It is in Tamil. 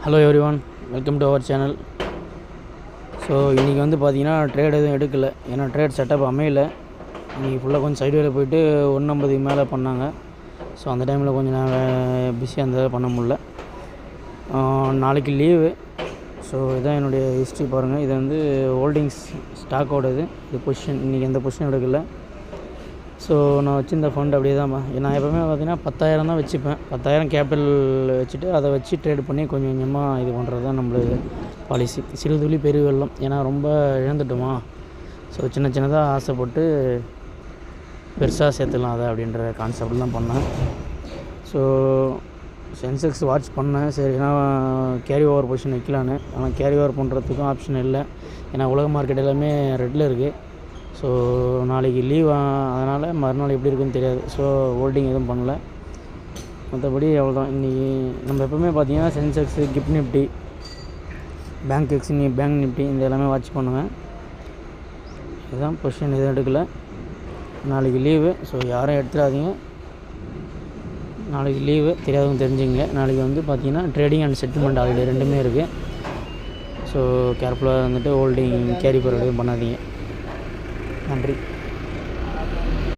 Hello everyone, welcome to our channel. So இன்றைக்கி வந்து பார்த்திங்கன்னா ட்ரேட் எதுவும் எடுக்கலை, ஏன்னா ட்ரேட் செட்டப் அமையலை. இன்றைக்கி ஃபுல்லாக கொஞ்சம் சைடுவேல போயிட்டு 150 மேலே பண்ணாங்க. ஸோ அந்த டைமில் கொஞ்சம் நான் பிஸியாக இருந்ததை பண்ண முடில. நாளைக்கு லீவு. ஸோ இதுதான் என்னுடைய ஹிஸ்ட்ரி பாருங்கள். இது வந்து ஹோல்டிங்ஸ் ஸ்டாக்கோடது. இது பொசிஷன் இன்றைக்கி எந்த பொசிஷன் எடுக்கலை. ஸோ நான் வச்சுருந்த ஃபண்ட் அப்படியே தான். நான் எப்போவுமே பார்த்திங்கன்னா 10,000 தான் வச்சுப்பேன். 10,000 கேபிட்டல் வச்சுட்டு அதை வச்சு ட்ரேட் பண்ணி கொஞ்சம் கொஞ்சமாக இது பண்ணுறது தான் நம்மளுக்கு பாலிசி. சிறு துளி பெரிய வெள்ளம். ஏன்னா ரொம்ப இழந்துட்டோமா. ஸோ சின்ன சின்னதாக ஆசைப்பட்டு பெருசாக சேர்த்துக்கலாம் அதை அப்படின்ற கான்செப்ட் தான் பண்ணேன். ஸோ சென்செக்ஸ் வாட்ச் பண்ணேன். சரி, ஏன்னா கேரி ஓவர் பொசிஷன் வைக்கலான்னு. ஆனால் கேரி ஓவர் பண்ணுறதுக்கும் ஆப்ஷன் இல்லை. ஏன்னா உலக மார்க்கெட் எல்லாமே ரெட்டில் இருக்குது. ஸோ நாளைக்கு லீவ், அதனால் மறுநாள் எப்படி இருக்குன்னு தெரியாது. ஸோ ஹோல்டிங் எதுவும் பண்ணல. மற்றபடி அவ்வளோதான். இன்றைக்கி நம்ம எப்போவுமே பார்த்திங்கன்னா Sensex, gift Nifty, bank Nifty இந்த எல்லாமே வாட்ச் பண்ணுவேன். இதுதான் பொசிஷன், எதுவும் எடுக்கலை. நாளைக்கு லீவு. ஸோ யாரும் எடுத்துடாதீங்க. நாளைக்கு லீவு, தெரியாதவங்க தெரிஞ்சுங்க. நாளைக்கு வந்து பார்த்திங்கன்னா ட்ரேடிங் அண்ட் செட்டில்மெண்ட் ஆல்ரெடி ரெண்டுமே இருக்குது. ஸோ கேர்ஃபுல்லாக வந்துட்டு ஹோல்டிங் கேரி ஃபார்வர்ட் எதுவும் பண்ணாதீங்க. நன்றி.